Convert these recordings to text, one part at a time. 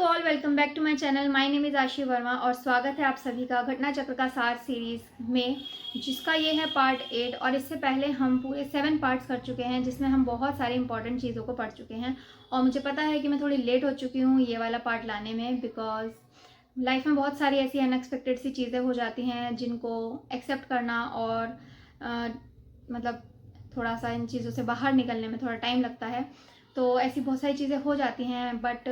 All, welcome back to my channel. My name is Aashi Verma और स्वागत है आप सभी का घटना चक्र का सार सीरीज़ में, जिसका ये है पार्ट 8। और इससे पहले हम पूरे 7 पार्ट्स कर चुके हैं, जिसमें हम बहुत सारे इंपॉर्टेंट चीज़ों को पढ़ चुके हैं। और मुझे पता है कि मैं थोड़ी लेट हो चुकी हूँ ये वाला पार्ट लाने में, बिकॉज लाइफ में बहुत सारी ऐसी अनएक्सपेक्टेड सी चीज़ें हो जाती हैं जिनको एक्सेप्ट करना और मतलब थोड़ा सा इन चीज़ों से बाहर निकलने में थोड़ा टाइम लगता है। तो ऐसी बहुत सारी चीज़ें हो जाती हैं, but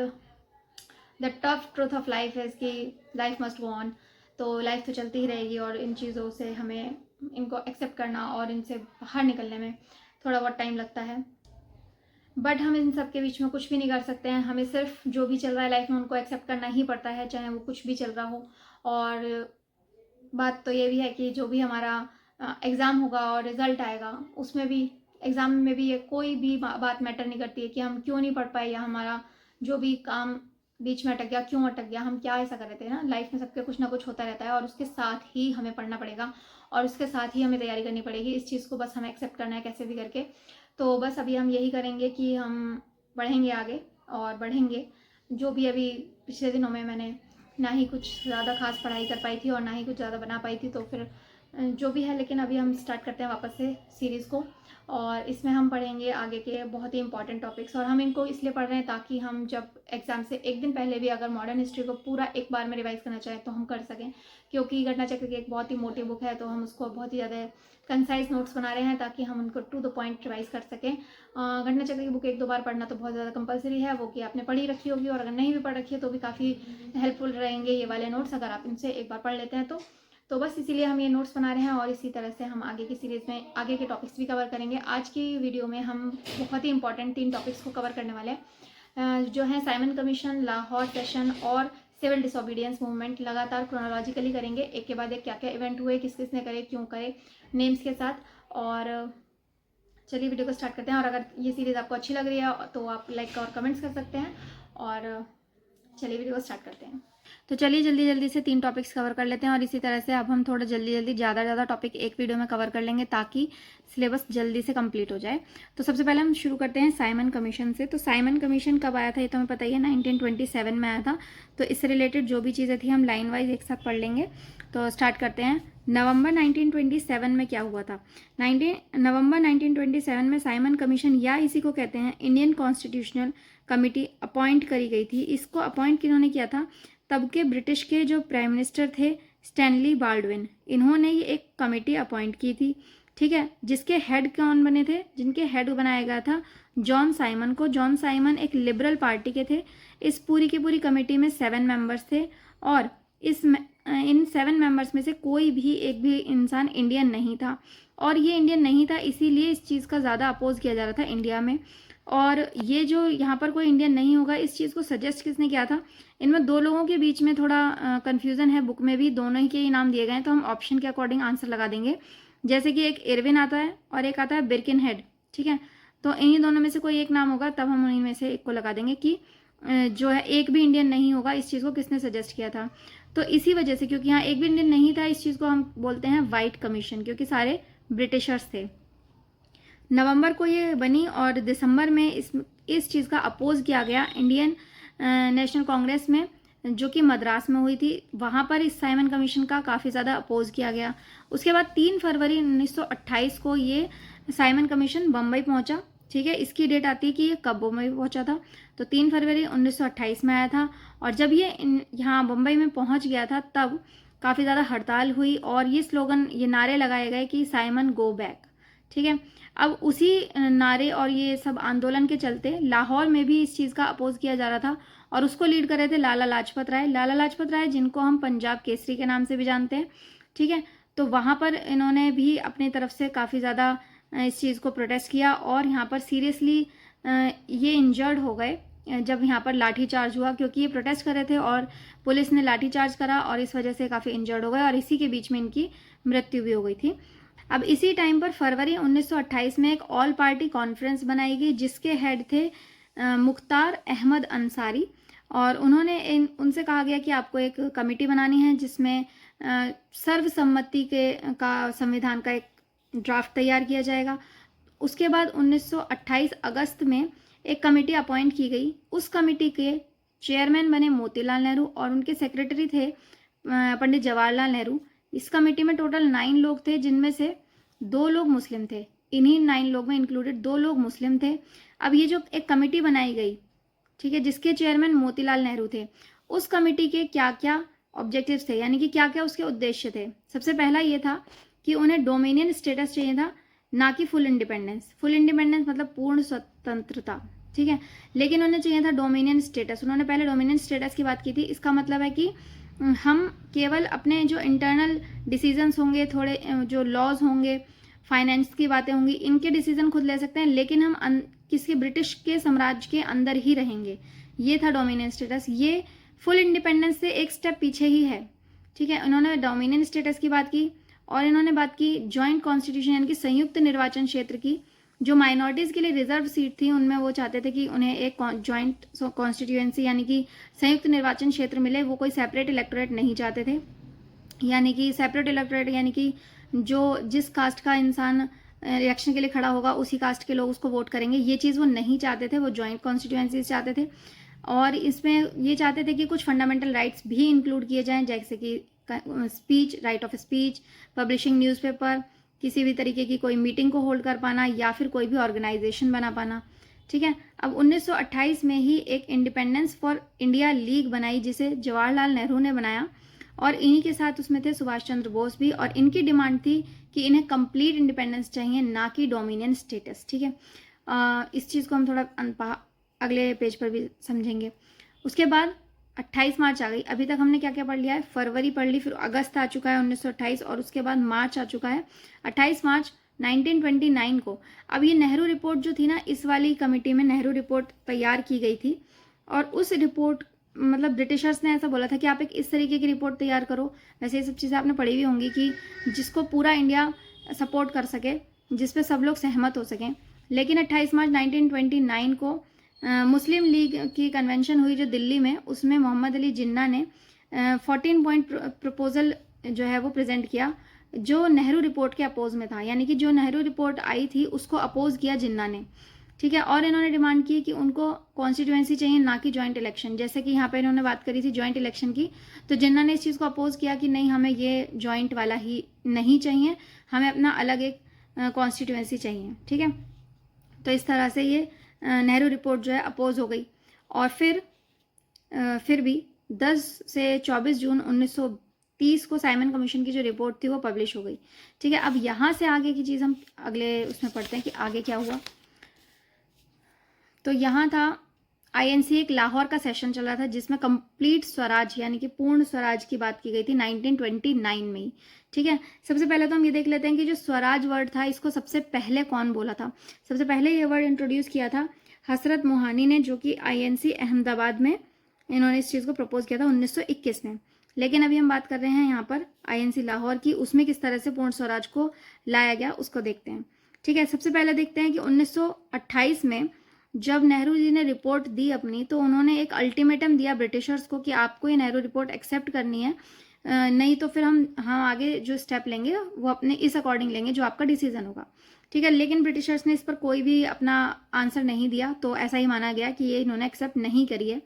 the tough truth of life is कि लाइफ मस्ट गो ऑन। तो लाइफ तो चलती ही रहेगी और इन चीज़ों से हमें इनको एक्सेप्ट करना और इनसे बाहर निकलने में थोड़ा बहुत टाइम लगता है। बट हम इन सब के बीच में कुछ भी नहीं कर सकते हैं। हमें सिर्फ जो भी चल रहा है लाइफ में उनको एक्सेप्ट करना ही पड़ता है, चाहे वो कुछ भी चल रहा हो। और बात तो ये भी है कि जो भी हमारा एग्ज़ाम होगा और रिज़ल्ट आएगा, उसमें भी एग्ज़ाम में भी ये कोई भी बात मैटर नहीं करती है कि हम क्यों नहीं पढ़ पाए या हमारा जो भी काम बीच में अटक गया, क्यों अटक गया, हम क्या ऐसा कर रहे थे ना। लाइफ में सबके कुछ ना कुछ होता रहता है और उसके साथ ही हमें पढ़ना पड़ेगा और उसके साथ ही हमें तैयारी करनी पड़ेगी। इस चीज़ को बस हमें एक्सेप्ट करना है कैसे भी करके। तो बस अभी हम यही करेंगे कि हम बढ़ेंगे आगे और बढ़ेंगे। जो भी अभी पिछले दिनों में मैंने ना ही कुछ ज़्यादा खास पढ़ाई कर पाई थी और ना ही कुछ ज़्यादा बना पाई थी, तो फिर जो भी है, लेकिन अभी हम स्टार्ट करते हैं वापस से सीरीज़ को। और इसमें हम पढ़ेंगे आगे के बहुत ही इंपॉर्टेंट टॉपिक्स। और हम इनको इसलिए पढ़ रहे हैं ताकि हम जब एग्ज़ाम से एक दिन पहले भी अगर मॉडर्न हिस्ट्री को पूरा एक बार में रिवाइज करना चाहें तो हम कर सकें, क्योंकि घटना चक्र की एक बहुत ही मोटी बुक है। तो हम उसको बहुत ही ज़्यादा कंसाइज नोट्स बना रहे हैं ताकि हम उनको टू द पॉइंट रिवाइज कर सकें। घटना चक्र की बुक एक दो बार पढ़ना तो बहुत ज़्यादा कंपलसरी है, वो कि आपने पढ़ी रखी होगी, और अगर नहीं भी पढ़ रखी है तो भी काफ़ी हेल्पफुल रहेंगे ये वाले नोट्स अगर आप इनसे एक बार पढ़ लेते हैं तो बस इसीलिए हम ये नोट्स बना रहे हैं। और इसी तरह से हम आगे की सीरीज़ में आगे के टॉपिक्स भी कवर करेंगे। आज की वीडियो में हम बहुत ही इंपॉर्टेंट 3 टॉपिक्स को कवर करने वाले हैं, जो है साइमन कमीशन, लाहौर सेशन और सिविल डिसोबीडियंस मूवमेंट। लगातार क्रोनोलॉजिकली करेंगे, एक के बाद एक क्या क्या इवेंट हुए, किस किस ने करे, क्यों करे, नेम्स के साथ। और चलिए वीडियो को स्टार्ट करते हैं। और अगर ये सीरीज़ आपको अच्छी लग रही है तो आप लाइक और कमेंट्स कर सकते हैं। और चलिए वीडियो को स्टार्ट करते हैं। तो चलिए जल्दी जल्दी से 3 टॉपिक्स कवर कर लेते हैं। और इसी तरह से अब हम थोड़ा जल्दी जल्दी ज़्यादा टॉपिक एक वीडियो में कवर कर लेंगे ताकि सिलेबस जल्दी से कंप्लीट हो जाए। तो सबसे पहले हम शुरू करते हैं साइमन कमीशन से। तो साइमन कमीशन कब आया था ये तो हमें पता ही है, 1927 में आया था। तो इससे रिलेटेड जो भी चीज़ें थी हम लाइन वाइज एक साथ पढ़ लेंगे। तो स्टार्ट करते हैं। नवंबर 1927 में क्या हुआ था? नवंबर 1927 में साइमन कमीशन, या इसी को कहते हैं इंडियन कॉन्स्टिट्यूशनल कमिटी, अपॉइंट करी गई थी। इसको अपॉइंट किन्होंने किया था? तब के ब्रिटिश के जो प्राइम मिनिस्टर थे स्टैनली बाल्डविन, इन्होंने ये एक कमेटी अपॉइंट की थी, ठीक है। जिसके हेड कौन बने थे? जिनके हेड बनाया गया था जॉन साइमन को। जॉन साइमन एक लिबरल पार्टी के थे। इस पूरी की पूरी कमेटी में 7 मेंबर्स थे और इन 7 मेंबर्स में से कोई भी एक भी इंसान इंडियन नहीं था। और ये इंडियन नहीं था इसीलिए इस चीज़ का ज़्यादा अपोज किया जा रहा था इंडिया में। और ये जो यहाँ पर कोई इंडियन नहीं होगा, इस चीज़ को सजेस्ट किसने किया था? इनमें 2 लोगों के बीच में थोड़ा कन्फ्यूज़न है, बुक में भी दोनों ही के ही नाम दिए गए हैं, तो हम ऑप्शन के अकॉर्डिंग आंसर लगा देंगे। जैसे कि एक इरविन आता है और एक आता है बिरकिन हेड, ठीक है। तो इन्हीं दोनों में से कोई एक नाम होगा, तब हम उन्हीं में से एक को लगा देंगे कि जो है एक भी इंडियन नहीं होगा। इस चीज़ को किसने सजेस्ट किया था? तो इसी वजह से, क्योंकि यहाँ एक भी इंडियन नहीं था, इस चीज़ को हम बोलते हैं वाइट कमीशन, क्योंकि सारे ब्रिटिशर्स थे। नवंबर को ये बनी और दिसंबर में इस चीज़ का अपोज किया गया इंडियन नेशनल कांग्रेस में, जो कि मद्रास में हुई थी। वहाँ पर इस साइमन कमीशन का काफ़ी ज़्यादा अपोज किया गया। उसके बाद 3 फरवरी 1928 को ये साइमन कमीशन बम्बई पहुँचा, ठीक है। इसकी डेट आती है कि ये कब बम्बई पहुँचा था। तो 3 फरवरी 1928 में आया था। और जब ये यहाँ बम्बई में पहुँच गया था तब काफ़ी ज़्यादा हड़ताल हुई और ये स्लोगन, ये नारे लगाए गए कि साइमन गो बैक, ठीक है। अब उसी नारे और ये सब आंदोलन के चलते लाहौर में भी इस चीज़ का अपोज किया जा रहा था और उसको लीड कर रहे थे लाला लाजपत राय। लाला लाजपत राय जिनको हम पंजाब केसरी के नाम से भी जानते हैं, ठीक है। तो वहाँ पर इन्होंने भी अपनी तरफ से काफ़ी ज़्यादा इस चीज़ को प्रोटेस्ट किया और यहाँ पर सीरियसली ये इंजर्ड हो गए जब यहाँ पर लाठीचार्ज हुआ, क्योंकि ये प्रोटेस्ट कर रहे थे और पुलिस ने लाठीचार्ज करा और इस वजह से काफ़ी इंजर्ड हो गए और इसी के बीच में इनकी मृत्यु भी हो गई थी। अब इसी टाइम पर फरवरी 1928 में एक ऑल पार्टी कॉन्फ्रेंस बनाई गई, जिसके हेड थे मुख्तार अहमद अंसारी। और उनसे कहा गया कि आपको एक कमेटी बनानी है जिसमें सर्वसम्मति का संविधान का एक ड्राफ्ट तैयार किया जाएगा। उसके बाद 1928 अगस्त में एक कमेटी अपॉइंट की गई। उस कमेटी के चेयरमैन बने मोतीलाल नेहरू और उनके सेक्रेटरी थे पंडित जवाहरलाल नेहरू। इस कमेटी में टोटल 9 लोग थे, जिनमें से 2 लोग मुस्लिम थे। इन्हीं 9 लोग में इंक्लूडेड 2 लोग मुस्लिम थे। अब ये जो एक कमेटी बनाई गई, ठीक है, जिसके चेयरमैन मोतीलाल नेहरू थे, उस कमेटी के क्या क्या ऑब्जेक्टिव्स थे, यानी कि क्या क्या उसके उद्देश्य थे। सबसे पहला ये था कि उन्हें डोमिनियन स्टेटस चाहिए था, ना कि फुल इंडिपेंडेंस। फुल इंडिपेंडेंस मतलब पूर्ण स्वतंत्रता, ठीक है, लेकिन उन्हें चाहिए था डोमिनियन स्टेटस। उन्होंने पहले डोमिनियन स्टेटस की बात की थी। इसका मतलब है कि हम केवल अपने जो इंटरनल डिसीजंस होंगे, थोड़े जो लॉज होंगे, फाइनेंस की बातें होंगी, इनके डिसीजन खुद ले सकते हैं, लेकिन हम किसी ब्रिटिश के साम्राज्य के अंदर ही रहेंगे। ये था डोमिनियन स्टेटस। ये फुल इंडिपेंडेंस से एक स्टेप पीछे ही है, ठीक है। उन्होंने डोमिनियन स्टेटस की बात की और इन्होंने बात की जॉइंट कॉन्स्टिट्यूशन यानी कि संयुक्त निर्वाचन क्षेत्र की। जो माइनॉरिटीज़ के लिए रिजर्व सीट थी, उनमें वो चाहते थे कि उन्हें एक जॉइंट कॉन्स्टिट्यूएंसी यानी कि संयुक्त निर्वाचन क्षेत्र मिले। वो कोई सेपरेट इलेक्टोरेट नहीं चाहते थे, यानी कि सेपरेट इलेक्टोरेट यानी कि जो जिस कास्ट का इंसान इलेक्शन के लिए खड़ा होगा उसी कास्ट के लोग उसको वोट करेंगे, ये चीज़ वो नहीं चाहते थे। वो जॉइंट कॉन्स्टिट्यूएंसीज चाहते थे और इसमें ये चाहते थे कि कुछ फंडामेंटल राइट्स भी इंक्लूड किए जाएं, जैसे कि speech, right of speech, publishing newspaper, किसी भी तरीके की कोई मीटिंग को होल्ड कर पाना या फिर कोई भी ऑर्गेनाइजेशन बना पाना, ठीक है। अब 1928 में ही एक इंडिपेंडेंस फॉर इंडिया लीग बनाई, जिसे जवाहरलाल नेहरू ने बनाया और इन्हीं के साथ उसमें थे सुभाष चंद्र बोस भी। और इनकी डिमांड थी कि इन्हें कंप्लीट इंडिपेंडेंस चाहिए, ना कि डोमिनियन स्टेटस, ठीक है। इस चीज़ को हम थोड़ा अगले पेज पर भी समझेंगे। उसके बाद 28 मार्च आ गई। अभी तक हमने क्या क्या पढ़ लिया है, फरवरी पढ़ ली, फिर अगस्त आ चुका है 1928 और उसके बाद मार्च आ चुका है 28 मार्च 1929 को। अब ये नेहरू रिपोर्ट जो थी ना, इस वाली कमेटी में नेहरू रिपोर्ट तैयार की गई थी और उस रिपोर्ट मतलब ब्रिटिशर्स ने ऐसा बोला था कि आप एक इस तरीके की रिपोर्ट तैयार करो। वैसे ये सब चीज़ें आपने पढ़ी हुई होंगी कि जिसको पूरा इंडिया सपोर्ट कर सके, जिस पे सब लोग सहमत हो सकें। लेकिन 28 मार्च 1929 को मुस्लिम लीग की कन्वेंशन हुई जो दिल्ली में, उसमें मोहम्मद अली जिन्ना ने 14 पॉइंट प्रपोजल जो है वो प्रेजेंट किया, जो नेहरू रिपोर्ट के अपोज में था। यानी कि जो नेहरू रिपोर्ट आई थी उसको अपोज किया जिन्ना ने, ठीक है। और इन्होंने डिमांड की कि उनको कॉन्स्टिट्यूएंसी चाहिए, ना कि जॉइंट इलेक्शन। जैसे कि यहाँ पे इन्होंने बात करी थी जॉइंट इलेक्शन की, तो जिन्ना ने इस चीज़ को अपोज किया कि नहीं, हमें ये जॉइंट वाला ही नहीं चाहिए, हमें अपना अलग एक कॉन्स्टिट्यूएंसी चाहिए, ठीक है। तो इस तरह से ये नेहरू रिपोर्ट जो है अपोज हो गई। और फिर भी 10 से 24 जून 1930 को साइमन कमीशन की जो रिपोर्ट थी वो पब्लिश हो गई, ठीक है। अब यहाँ से आगे की चीज़ हम अगले उसमें पढ़ते हैं कि आगे क्या हुआ। तो यहाँ था आईएनसी, एक लाहौर का सेशन चल रहा था जिसमें कंप्लीट स्वराज यानी कि पूर्ण स्वराज की बात की गई थी 1929 में ही, ठीक है। सबसे पहले तो हम ये देख लेते हैं कि जो स्वराज वर्ड था इसको सबसे पहले कौन बोला था। सबसे पहले ये वर्ड इंट्रोड्यूस किया था हसरत मोहानी ने, जो कि आईएनसी अहमदाबाद में इन्होंने इस चीज़ को प्रपोज किया था 1921 में। लेकिन अभी हम बात कर रहे हैं यहाँ पर आईएनसी लाहौर की, उसमें किस तरह से पूर्ण स्वराज को लाया गया उसको देखते हैं, ठीक है। सबसे पहले देखते हैं कि 1928 में जब नेहरू जी ने रिपोर्ट दी अपनी, तो उन्होंने एक अल्टीमेटम दिया ब्रिटिशर्स को कि आपको ये नेहरू रिपोर्ट एक्सेप्ट करनी है, नहीं तो फिर हम आगे जो स्टेप लेंगे वो अपने इस अकॉर्डिंग लेंगे जो आपका डिसीजन होगा, ठीक है। लेकिन ब्रिटिशर्स ने इस पर कोई भी अपना आंसर नहीं दिया, तो ऐसा ही माना गया कि ये इन्होंने एक्सेप्ट नहीं करी है।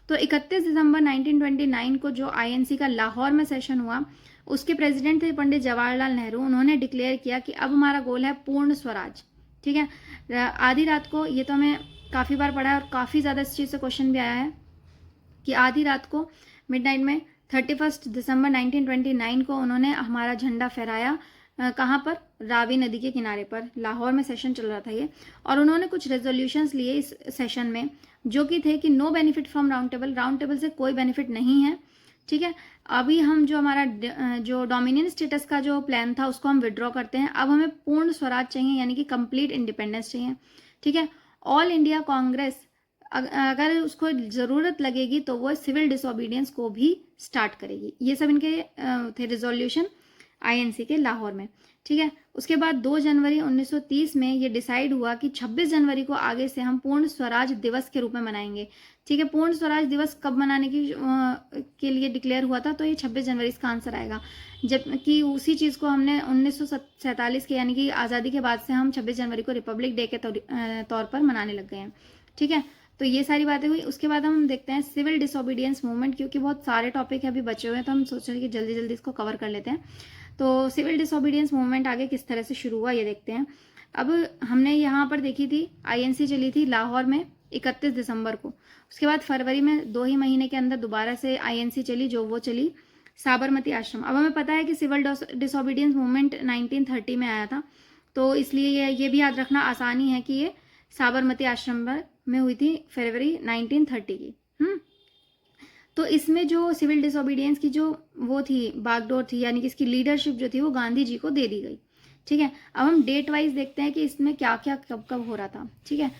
तो 31 दिसंबर 1929 को जो आईएनसी का लाहौर में सेशन हुआ, उसके प्रेसिडेंट थे पंडित जवाहरलाल नेहरू। उन्होंने डिक्लेयर किया कि अब हमारा गोल है पूर्ण स्वराज, ठीक है। आधी रात को, ये तो हमें काफ़ी बार पढ़ा है और काफ़ी ज़्यादा इस चीज़ से क्वेश्चन भी आया है कि आधी रात को मिडनाइट में 31 दिसंबर 1929 को उन्होंने हमारा झंडा फहराया। कहाँ पर, रावी नदी के किनारे पर। लाहौर में सेशन चल रहा था ये, और उन्होंने कुछ रेजोल्यूशंस लिए इस सेशन में, जो कि थे कि no benefit from round table, round table से कोई बेनिफिट नहीं है, ठीक है। अभी हम जो हमारा जो डोमिनियन स्टेटस का जो प्लान था उसको हम विड्रॉ करते हैं, अब हमें पूर्ण स्वराज चाहिए यानी कि कंप्लीट इंडिपेंडेंस चाहिए, ठीक है। ऑल इंडिया कांग्रेस अगर उसको ज़रूरत लगेगी तो वो सिविल डिसोबीडियंस को भी स्टार्ट करेगी। ये सब इनके थे रिजोल्यूशन आईएनसी के लाहौर में, ठीक है। उसके बाद 2 जनवरी 1930 में ये डिसाइड हुआ कि 26 जनवरी को आगे से हम पूर्ण स्वराज दिवस के रूप में मनाएंगे, ठीक है। पूर्ण स्वराज दिवस कब मनाने के लिए डिक्लेयर हुआ था, तो ये 26 जनवरी इसका आंसर आएगा। जबकि उसी चीज़ को हमने 1947 के यानी कि आज़ादी के बाद से हम 26 जनवरी को रिपब्लिक डे के तौर पर मनाने लग गए हैं, ठीक है। तो ये सारी बातें हुई। उसके बाद हम देखते हैं सिविल डिसोबीडियंस मूवमेंट, क्योंकि बहुत सारे टॉपिक अभी बचे हुए हैं तो हम सोच रहे हैं कि जल्दी जल्दी इसको कवर कर लेते हैं। तो सिविल डिसोबीडियंस मूवमेंट आगे किस तरह से शुरू हुआ ये देखते हैं। अब हमने यहाँ पर देखी थी आईएनसी चली थी लाहौर में 31 दिसंबर को। उसके बाद फरवरी में 2 ही महीने के अंदर दोबारा से आईएनसी चली, जो वो चली साबरमती आश्रम। अब हमें पता है कि सिविल डिसोबीडियंस मूवमेंट 1930 में आया था, तो इसलिए ये भी याद रखना आसानी है कि ये साबरमती आश्रम में हुई थी फरवरी 1930 की। तो इसमें जो सिविल डिसोबीडियंस की जो वो थी बागडोर थी, यानी कि इसकी लीडरशिप जो थी वो गांधी जी को दे दी गई। ठीक है, अब हम डेट वाइज देखते हैं कि इसमें क्या क्या कब कब हो रहा था। ठीक है,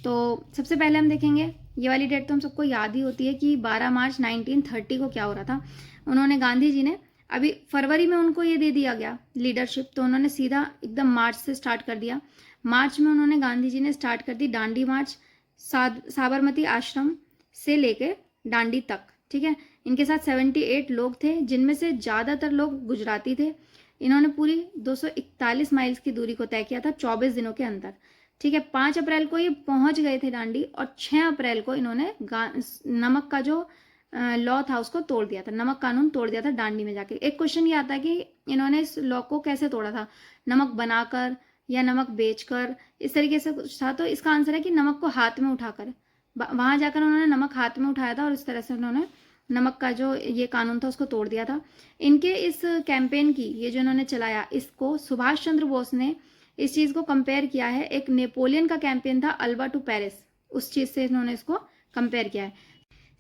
तो सबसे पहले हम देखेंगे, ये वाली डेट तो हम सबको याद ही होती है कि 12 मार्च 1930 को क्या हो रहा था। उन्होंने गांधी जी ने अभी फरवरी में उनको ये दे दिया गया लीडरशिप, तो उन्होंने सीधा एकदम मार्च से स्टार्ट कर दिया। मार्च में उन्होंने गांधी जी ने स्टार्ट कर दी दांडी मार्च साबरमती आश्रम से लेके दांडी तक। ठीक है, इनके साथ 78 लोग थे, जिनमें से ज़्यादातर लोग गुजराती थे। इन्होंने पूरी 241 माइल्स की दूरी को तय किया था 24 दिनों के अंदर। ठीक है, 5 अप्रैल को ये पहुंच गए थे दांडी और 6 अप्रैल को इन्होंने नमक का जो लॉ था उसको तोड़ दिया था, नमक कानून तोड़ दिया था दांडी में जाके। एक क्वेश्चन ये आता है कि इन्होंने इस लॉ को कैसे तोड़ा था, नमक बनाकर या नमक बेचकर, इस तरीके से कुछ था। तो इसका आंसर है कि नमक को हाथ में उठाकर, वहां जाकर उन्होंने नमक हाथ में उठाया था और इस तरह से उन्होंने नमक का जो ये कानून था उसको तोड़ दिया था। इनके इस कैंपेन की, ये जो इन्होंने चलाया, इसको सुभाष चंद्र बोस ने इस चीज़ को कंपेयर किया है, एक नेपोलियन का कैंपेन था अल्वा टू पेरिस, उस चीज़ से इन्होंने इसको कंपेयर किया है।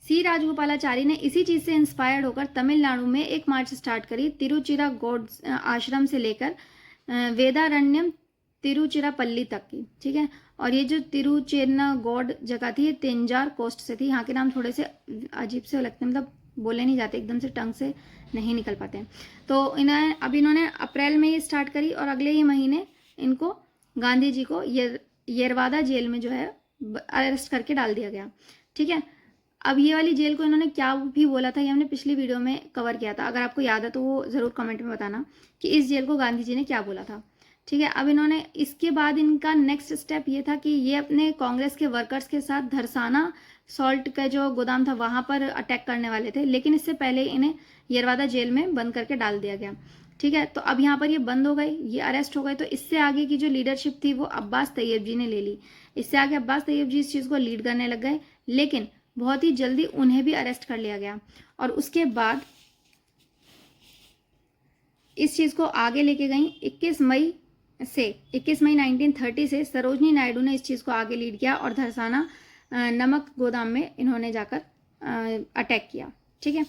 सी राजगोपालाचारी ने इसी चीज़ से इंस्पायर्ड होकर तमिलनाडु में एक मार्च स्टार्ट करी, तिरुचिरागोड आश्रम से लेकर वेदारण्यम तिरुचिरापल्ली तक की। ठीक है, और ये जो तिरुचेन्नागोड जगह थी ये तेंजार कोस्ट से थी। यहाँ के नाम थोड़े से अजीब से लगते हैं, मतलब बोले नहीं जाते, एकदम से टंग से नहीं निकल पाते हैं। तो इन्होंने अप्रैल में ये स्टार्ट करी और अगले ही महीने इनको गांधी जी को येरवादा जेल में जो है अरेस्ट करके डाल दिया गया। ठीक है, अब ये वाली जेल को इन्होंने क्या भी बोला था ये हमने पिछली वीडियो में कवर किया था, अगर आपको याद है तो वो ज़रूर कमेंट में बताना कि इस जेल को गांधी जी ने क्या बोला था। ठीक है, अब इन्होंने इसके बाद इनका नेक्स्ट स्टेप ये था कि ये अपने कांग्रेस के वर्कर्स के साथ धरसाना सॉल्ट का जो गोदाम था वहाँ पर अटैक करने वाले थे, लेकिन इससे पहले इन्हें येरवादा जेल में बंद करके डाल दिया गया। ठीक है, तो अब यहाँ पर ये बंद हो गए, ये अरेस्ट हो गए, तो इससे आगे की जो लीडरशिप थी वो अब्बास तैयब जी ने ले ली। इससे आगे अब्बास तैयब जी इस चीज़ को लीड करने लग गए, लेकिन बहुत ही जल्दी उन्हें भी अरेस्ट कर लिया गया। और उसके बाद इस चीज़ को आगे लेके गई 21 मई 1930 से सरोजनी नायडू ने इस चीज़ को आगे लीड किया और धरसाना नमक गोदाम में इन्होंने जाकर अटैक किया। ठीक है,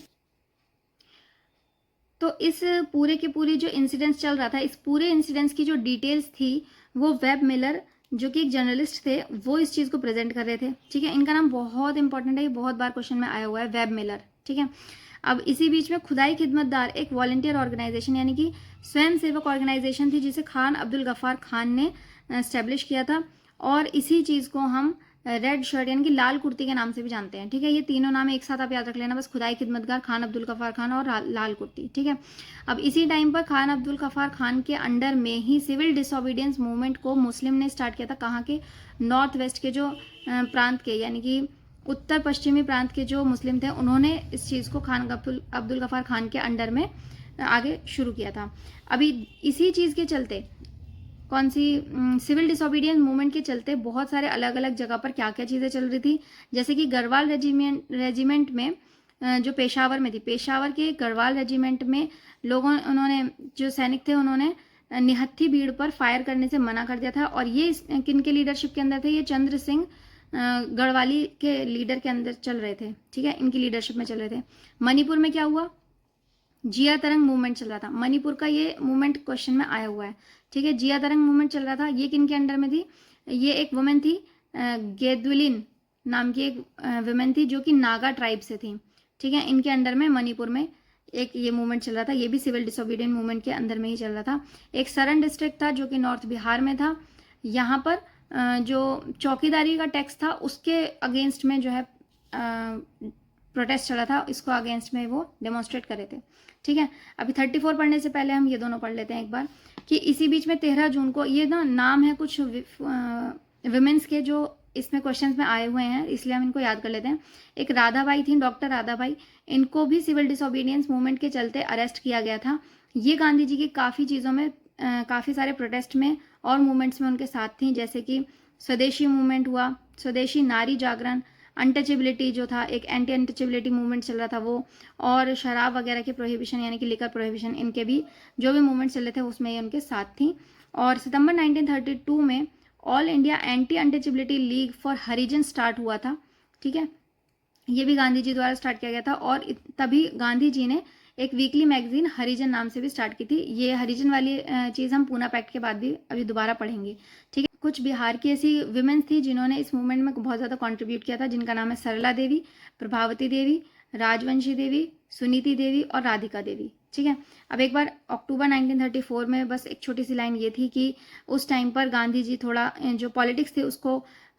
तो इस पूरे के पूरे जो इंसिडेंट्स चल रहा था, इस पूरे इंसिडेंट्स की जो डिटेल्स थी वो वेब मिलर जो कि एक जर्नलिस्ट थे वो इस चीज़ को प्रेजेंट कर रहे थे। ठीक है, इनका नाम बहुत इंपॉर्टेंट है, ये बहुत बार क्वेश्चन में आया हुआ है, वेब मिलर। ठीक है, अब इसी बीच में खुदाई खिदमतदार एक वॉलंटियर ऑर्गेनाइजेशन यानी कि स्वयं सेवक ऑर्गेनाइजेशन थी जिसे खान अब्दुल गफ्फार खान ने एस्टेब्लिश किया था, और इसी चीज़ को हम रेड शर्ट यानी कि लाल कुर्ती के नाम से भी जानते हैं। ठीक है, ये तीनों नाम एक साथ आप याद रख लेना बस, खुदाई खिदमतगार, खान अब्दुल गफ्फार खान और लाल कुर्ती। ठीक है, अब इसी टाइम पर खान अब्दुल गफ्फार खान के अंडर में ही सिविल डिसोबीडियंस मूवमेंट को मुस्लिम ने स्टार्ट किया था। कहाँ के? नॉर्थ वेस्ट के जो प्रांत के, यानी कि उत्तर पश्चिमी प्रांत के जो मुस्लिम थे उन्होंने इस चीज़ को खान अब्दुल गफ्फार खान के अंडर में आगे शुरू किया था। अभी इसी चीज़ के चलते, कौन सी सिविल डिसोबीडियंस मूवमेंट के चलते बहुत सारे अलग अलग जगह पर क्या क्या चीज़ें चल रही थी, जैसे कि गढ़वाल रेजिमेंट में जो पेशावर में थी, पेशावर के गढ़वाल रेजिमेंट में उन्होंने जो सैनिक थे उन्होंने निहत्थी भीड़ पर फायर करने से मना कर दिया था। और ये किन के लीडरशिप के अंदर थे? ये चंद्र सिंह गढ़वाली के लीडर के अंदर चल रहे थे। ठीक है, इनकी लीडरशिप में चल रहे थे। मणिपुर में क्या हुआ? जिया तरंग मूवमेंट चल रहा था। मणिपुर का ये मूवमेंट क्वेश्चन में आया हुआ है। ठीक है, जिया तरंग मूवमेंट चल रहा था, ये किन के अंडर में थी? ये एक वुमेन थी, गेदुलिन नाम की एक वुमेन थी जो कि नागा ट्राइब से थी। ठीक है, इनके अंडर में मणिपुर में एक ये मूवमेंट चल रहा था, ये भी सिविल डिसोबीडियंट मूवमेंट के अंदर में ही चल रहा था। एक सरन डिस्ट्रिक्ट था जो कि नॉर्थ बिहार में था, यहाँ पर जो चौकीदारी का टैक्स था उसके अगेंस्ट में जो है प्रोटेस्ट चला था, इसको अगेंस्ट में वो डेमोन्स्ट्रेट कर रहे थे। ठीक है, अभी 34 पढ़ने से पहले हम ये दोनों पढ़ लेते हैं एक बार, कि इसी बीच में 13 जून को, ये ना नाम है कुछ विमेंस के जो इसमें क्वेश्चंस में आए हुए हैं, इसलिए हम इनको याद कर लेते हैं। एक राधाबाई थी, डॉक्टर राधाबाई, इनको भी सिविल डिसोबीडियंस मूवमेंट के चलते अरेस्ट किया गया था। ये गांधी जी की काफ़ी चीज़ों में, काफ़ी सारे प्रोटेस्ट में और मूवमेंट्स में उनके साथ थी, जैसे कि स्वदेशी मूवमेंट हुआ, स्वदेशी नारी जागरण, अनटचेबिलिटी जो था, एक एंटी अनटचेबिलिटी मूवमेंट चल रहा था वो, और शराब वगैरह के प्रोहिबिशन यानी कि लिकर प्रोहिबिशन, इनके भी जो भी मूवमेंट चल रहे थे उसमें ये उनके साथ थी। और सितंबर 1932 में all India anti untouchability league for Harijan start हुआ था। ठीक है, ये भी गांधी जी द्वारा स्टार्ट किया गया था। और तभी गांधी जी ने एक वीकली मैगजीन हरिजन नाम से भी स्टार्ट की थी। ये हरिजन वाली चीज़ हम पूना पैक्ट के बाद भी अभी दोबारा पढ़ेंगे। ठीक है, कुछ बिहार की ऐसी विमेंस थी जिन्होंने इस मूवमेंट में बहुत ज़्यादा कंट्रीब्यूट किया था, जिनका नाम है सरला देवी, प्रभावती देवी, राजवंशी देवी, सुनीति देवी और राधिका देवी। ठीक है, अब एक बार अक्टूबर 1934 में बस एक छोटी सी लाइन ये थी कि उस टाइम पर गांधी जी थोड़ा जो पॉलिटिक्स थी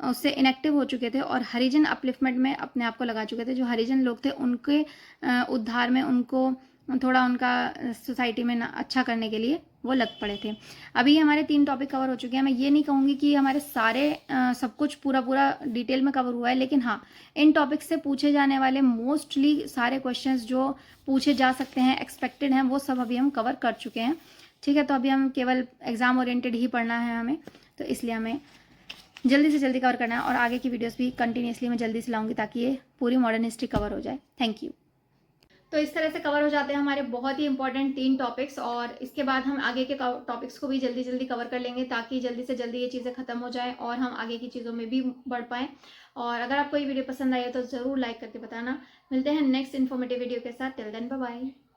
उससे इनएक्टिव हो चुके थे और हरिजन अपलिफ्टमेंट में अपने आप को लगा चुके थे। जो हरिजन लोग थे उनके उद्धार में, उनको थोड़ा उनका सोसाइटी में अच्छा करने के लिए वो लग पड़े थे। अभी हमारे 3 टॉपिक कवर हो चुके हैं। मैं ये नहीं कहूँगी कि हमारे सारे सब कुछ पूरा डिटेल में कवर हुआ है, लेकिन हाँ, इन टॉपिक से पूछे जाने वाले मोस्टली सारे क्वेश्चंस जो पूछे जा सकते हैं, एक्सपेक्टेड हैं, वो सब अभी हम कवर कर चुके हैं। ठीक है, तो अभी हम केवल एग्जाम ओरिएंटेड ही पढ़ना है हमें, तो इसलिए हमें जल्दी से जल्दी कवर करना है। और आगे की वीडियोस भी कंटिन्यूसली मैं जल्दी से लाऊंगी ताकि ये पूरी मॉडर्न हिस्ट्री कवर हो जाए। Thank you. तो इस तरह से कवर हो जाते हैं हमारे बहुत ही इंपॉर्टेंट 3 टॉपिक्स, और इसके बाद हम आगे के टॉपिक्स को भी जल्दी जल्दी कवर कर लेंगे ताकि जल्दी से जल्दी ये चीज़ें खत्म हो जाए और हम आगे की चीज़ों में भी बढ़ पाएँ। और अगर आपको ये वीडियो पसंद आई है तो ज़रूर लाइक करके बताना। मिलते हैं नेक्स्ट इन्फॉर्मेटिव वीडियो के साथ। Till then bye bye.